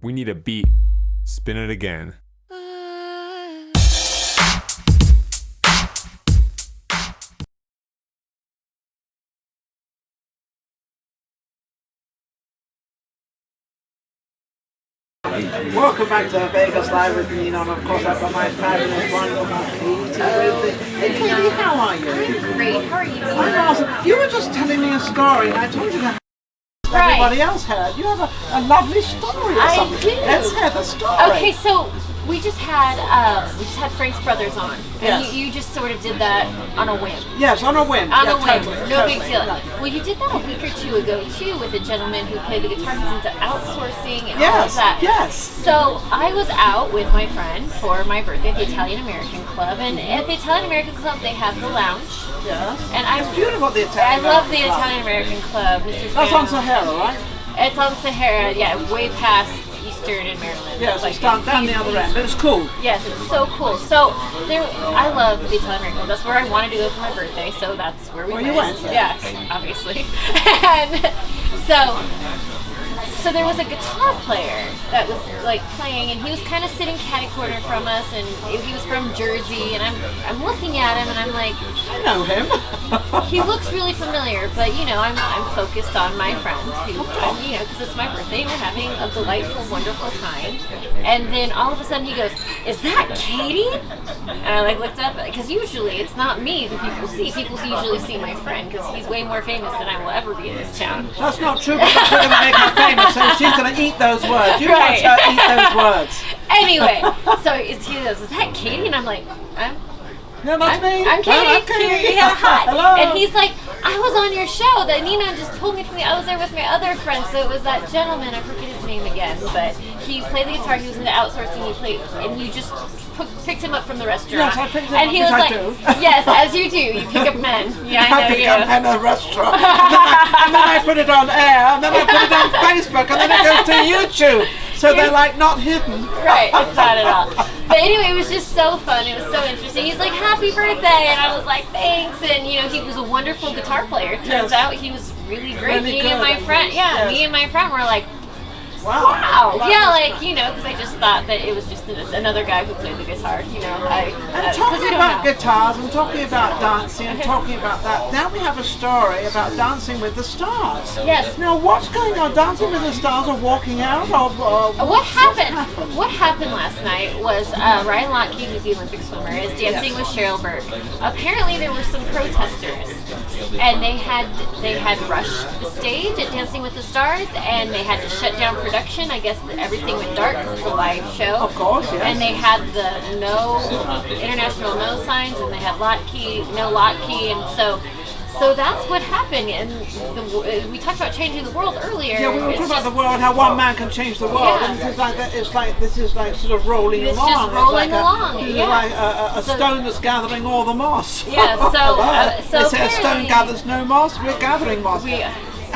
We need a beat. Spin it again. Welcome back to Vegas Live with Ninon. Of course, I've got my fabulous, wonderful Katie. Hey Katie, how are you? Great, how are you? I'm awesome. You were just telling me a story, and I told you that everybody else heard. You have a lovely story or something. I do. Let's hear the story. Okay, so we just had Frank's brothers on, and Yes. you just sort of did that on a whim. Yes, on a whim. On Yeah, a whim, totally, no big totally. deal. Right. Well, you did that a week or two ago too with a gentleman who played the guitar. He's into outsourcing and all of Yes, that. yes. So I was out with my friend for my birthday at the Italian American Club, and at the Italian American Club they have the lounge. Yes. And It's beautiful, the Italian I love the American Club. Italian American Club. Mr. That's on Spano. Sahara, right? It's on Sahara, yeah, way past Eastern and Maryland. Yes, It's it's down the east- other end. But it's cool. Yes, it's so cool. So I love the Italian American Club. That's where I wanted to go for my birthday, so that's where we Where went. you went, Yeah, obviously. And so there was a guitar player that was like playing, and he was kind of sitting catty corner from us, and he was from Jersey, and I'm looking at him, and I'm like, I know him. he looks really familiar, but I'm focused on my friend who, because it's my birthday and we're having a delightful, wonderful time. And then all of a sudden he goes, "Is that Katie?" And I looked up, because usually it's not me that people see. People usually see my friend because he's way more famous than I will ever be in this town. That's not true, because we're going to make her famous, so she's going to eat those words. You Right. watch her eat those words. Anyway, so he goes, "Is that Katie?" And I'm like, Yeah, that's me. I'm Katie. Oh, I'm Katie. Yeah, hi. Hello. And he's like, "I was on your show. That Ninon just pulled me from I was there with my other friend." So it was that gentleman. I forget his name again, but he played the guitar. He was into outsourcing. He played, and you just picked him up from the restaurant. Yes, I picked him and up, he which was I like, do. "Yes, as you do. You pick up men." Yeah, I know pick you. up in a restaurant. And then I put it on air, and then I put it on Facebook, and then it goes to YouTube. So they're like not hidden. Right, it's not at all. But anyway, it was just so fun. It was so interesting. He's like, "Happy birthday," and I was like, "Thanks." And he was a wonderful guitar player. Turns out he was really great. Really me good, and my friend, yes. me and my friend were like, Wow. "Wow, That yeah," was- because I just thought that it was just another guy who played the guitar. And 'cause talking we don't about know. guitars and talking about dancing and talking about that, now we have a story about Dancing with the Stars. Yes. Now, what's going on? Dancing with the Stars or walking out? Or What what's happened? happened? What happened last night was Ryan Lochte, who's the Olympic swimmer, is dancing with Cheryl Burke. Apparently, there were some protesters, and they had rushed the stage at Dancing with the Stars, and they had to shut down production. I guess everything went dark because it's a live show. Of course, yes. And they had the international no signs, and they had no lot key, and so that's what happened. And we talked about changing the world earlier. Yeah, we were It's talking about just- the world, how one man can change the world, Yeah. and this is like sort of rolling It's along. just rolling along, This is yeah. like a So- stone that's gathering all the moss. Yeah, so they say a stone apparently- gathers no moss. We're gathering moss. We-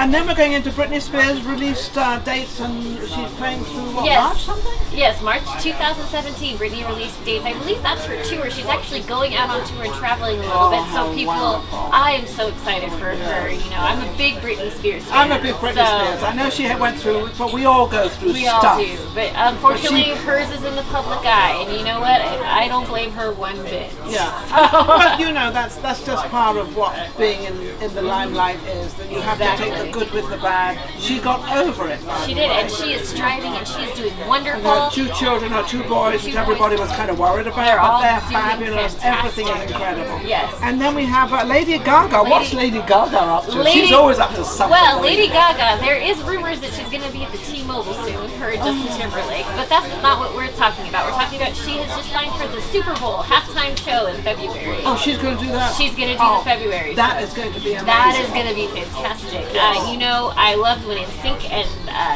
And then we're going into Britney Spears released dates, and she's playing through what, Yes. March something? Yes, March 2017, Britney released dates. I believe that's her tour. She's actually going out on tour and traveling a little bit. So how people, wonderful. I am so excited for her. I'm a big Britney Spears fan. I'm a big Britney so Spears. I know she went through, but we all go through We stuff. all do. But unfortunately, But hers is in the public eye. And you know what? I don't blame her one bit. Yeah. So- But that's just part of what being in the limelight is, that you have to take the Exactly. good with the bad. She got over it. She did, and she is striving, and she is doing Her wonderful. two children, her two boys, which Two everybody boys. was kind of worried about, They're but all they're doing fabulous. fantastic. Everything is incredible. Yes. And then we have Lady Gaga. What's Lady Gaga up to? She's always up to something. Well, Lady Gaga, there is rumors that she's going to be at the T-Mobile soon, her and Justin Timberlake, but that's not what we're talking about. We're talking about she has just signed for the Super Bowl halftime show in February. Oh, she's going to do that? She's going to do the February That show. is going to be amazing. That is going to be fantastic. I loved when NSYNC and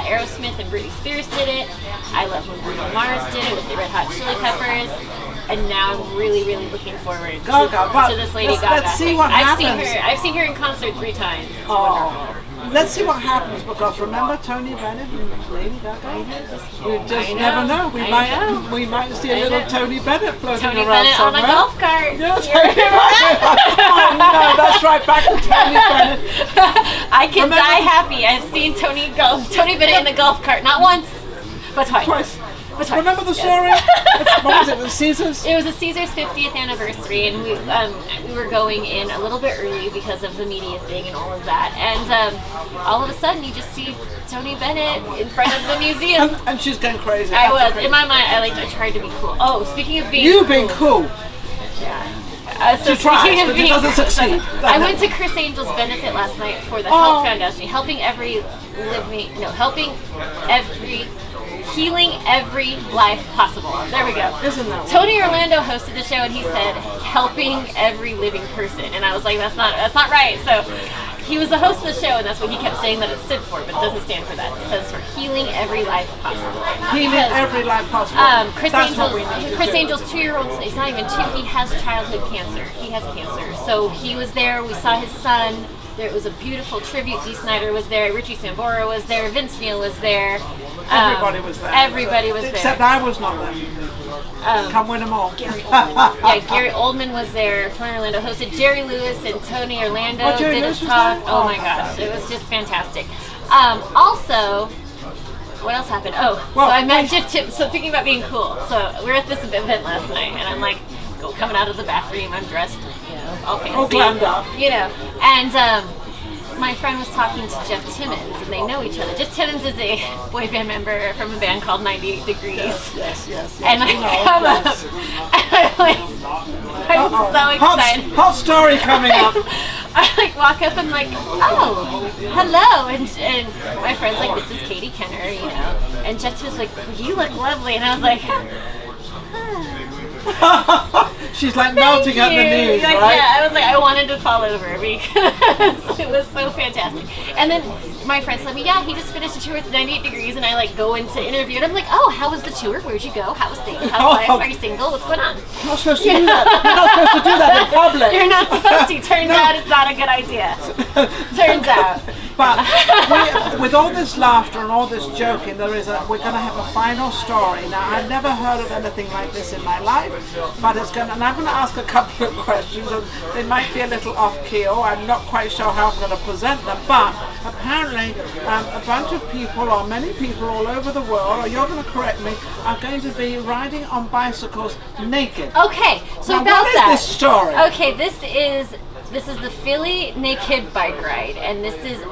Aerosmith and Britney Spears did it. I love when Bruno Mars did it with the Red Hot Chili Peppers. And now I'm really, really looking forward to this Lady Gaga. let's see thing. what I've happens. I've seen her in concert 3 times. It's Oh, wonderful. let's see what happens, because remember Tony Bennett and Lady Gaga? We just I never know, know. We might see a I little know. Tony Bennett floating Tony around Bennett somewhere. on a golf cart. Yes, oh no, that's right. Back to Tony Bennett. I can Remember- die happy. I've seen Tony Bennett in the golf cart, not once, But twice. Twice. But twice. Remember the story? What was it? The Caesars? It was a Caesar's 50th anniversary, and we were going in a little bit early because of the media thing and all of that. And all of a sudden, you just see Tony Bennett in front of the museum. And she's going crazy. I was in my mind. I tried to be cool. Oh, speaking of being you being cool. Yeah. She tries, but she doesn't succeed. I went to Chris Angel's benefit last night for the Health Foundation, healing every life possible. There we go. Isn't that Tony Orlando hosted the show, and he said helping every living person, and I was like, that's not right. So he was the host of the show, and that's what he kept saying that it stood for, but it doesn't stand for that. It stands for healing every life possible. Healing every life possible. Chris Angel's 2-year-old, he's not even 2, he has childhood cancer. He has cancer. So he was there, we saw his son. There was a beautiful tribute. Dee Snider was there, Richie Sambora was there, Vince Neil was there. Everybody was there. Everybody was there. Except I was not there. Come win them all. Gary Oldman. Gary Oldman was there. Tony Orlando hosted. Jerry Lewis and Tony Orlando did a talk. Oh my gosh, it was just fantastic. Also, what else happened? So I met Jeff Tip. So thinking about being cool. So we were at this event last night, and I'm like, coming out of the bathroom, I'm dressed, all fancy. All glammed up. And my friend was talking to Jeff Timmons, and they know each other. Jeff Timmons is a boy band member from a band called 98 Degrees. Yes. And I come up, and I'm so excited. Hot story coming up. I walk up and hello, and my friend's like, this is Katie Kenner, and Jeff Timmons was like, you look lovely, and I was like, She's like melting at the knees, right? Yeah, I was like, I wanted to fall over because it was so fantastic. And then my friend said me, he just finished a tour with 98 Degrees, and I go into interview, and I'm like, how was the tour? Where'd you go? How was things? How's life? Are you single? What's going on? You're not supposed to do that. You're not supposed to do that in public. You're not supposed to. Turns out it's not a good idea. Turns out. But with all this laughter and all this joking, we're going to have a final story. Now, I've never heard of anything like this in my life, but and I'm going to ask a couple of questions, and they might be a little off-key, or I'm not quite sure how I'm going to present them, but apparently a bunch of people, or many people all over the world, or you're going to correct me, are going to be riding on bicycles naked. Okay, so now, about what is this story? Okay, this is the Philly Naked Bike Ride, and this is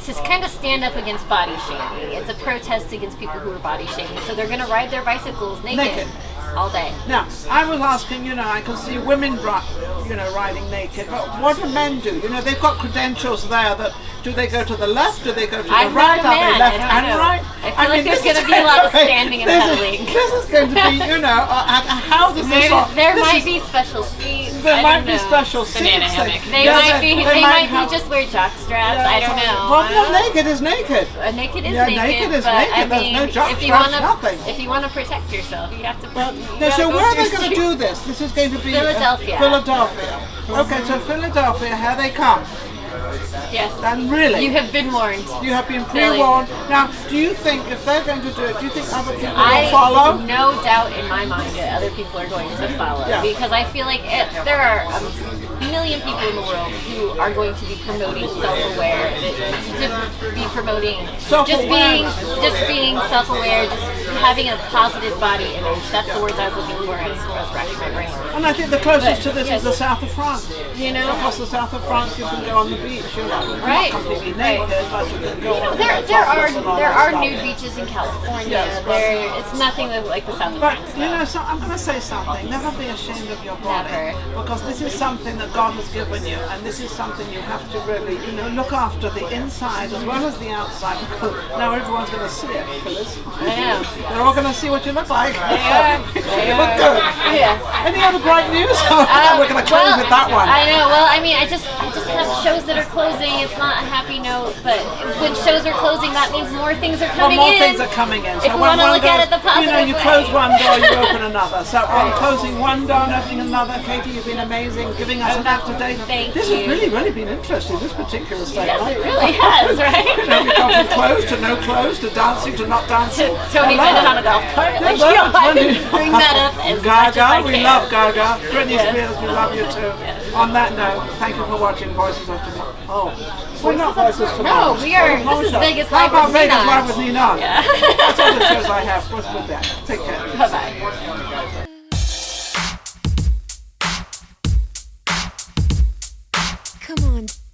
to kind of stand up against body shaming. It's a protest against people who are body shaming. So they're going to ride their bicycles naked all day. Now, I was asking, I can see women, riding naked, but what do men do? They've got credentials there. Do they go to the left? Do they go to the right? Are they left and right? I feel like there's going to be a lot of standing and pedaling. This is going to be, how does this work? There might be special seats. There might be special seats. Banana hammock. They might be just wear jock straps. I don't know. Well, naked is naked. Naked is naked. Naked is but naked. There's no jock straps, nothing. If you want to protect yourself, you have to. So where are they going to do this? This is going to be Philadelphia. Okay, so Philadelphia, here they come. Yes. And really? You have been warned. You have been pre-warned. Now, do you think, if they're going to do it, do you think other people will follow? No doubt in my mind that other people are going to follow. Yeah. Because I feel like there are a million people in the world who are going to be promoting self-aware, to be promoting just being self-aware, just having a positive body image. That's the words I was looking for as I was racking my brain. And I think the closest to this is the south of France. Across the south of France, you can go on the beach. Right. Not completely naked, but you can go on there are nude beaches in California. Yes, it's nothing like the south of but France. So I'm going to say something. Never be ashamed of your body. Never. Because this is something that God has given you, and this is something you have to really, look after the inside as well as the outside. Because now everyone's going to see it, Phyllis. I know. They're all going to see what you look like. They are. You look good. Yes. Any other bright news? We're going to close with that one. I know. Well, I mean, I just have shows that are closing. It's not a happy note, but when shows are closing, that means more things are coming in. More things are coming in. So if we want to look at it the positive you close one door, you open another. So I'm closing one door and opening another. Katie, you've been amazing, giving us an up-to-date. This has really been interesting, this particular segment. Yes, it really has, right? We've gone from clothes to no clothes to dancing to not dancing. Tony Bennett on a golf cart. I didn't bring that up as much as I can. We love Gaga. Britney Spears, we love you too. On that note, thank you for watching Voices of Tomorrow. We're not Voices of Tomorrow. No, we are. This is Vegas Live with Ninon. How about Vegas Live with Yeah. Ninon? all the shows I have was with them. Take care. Bye-bye. Come on.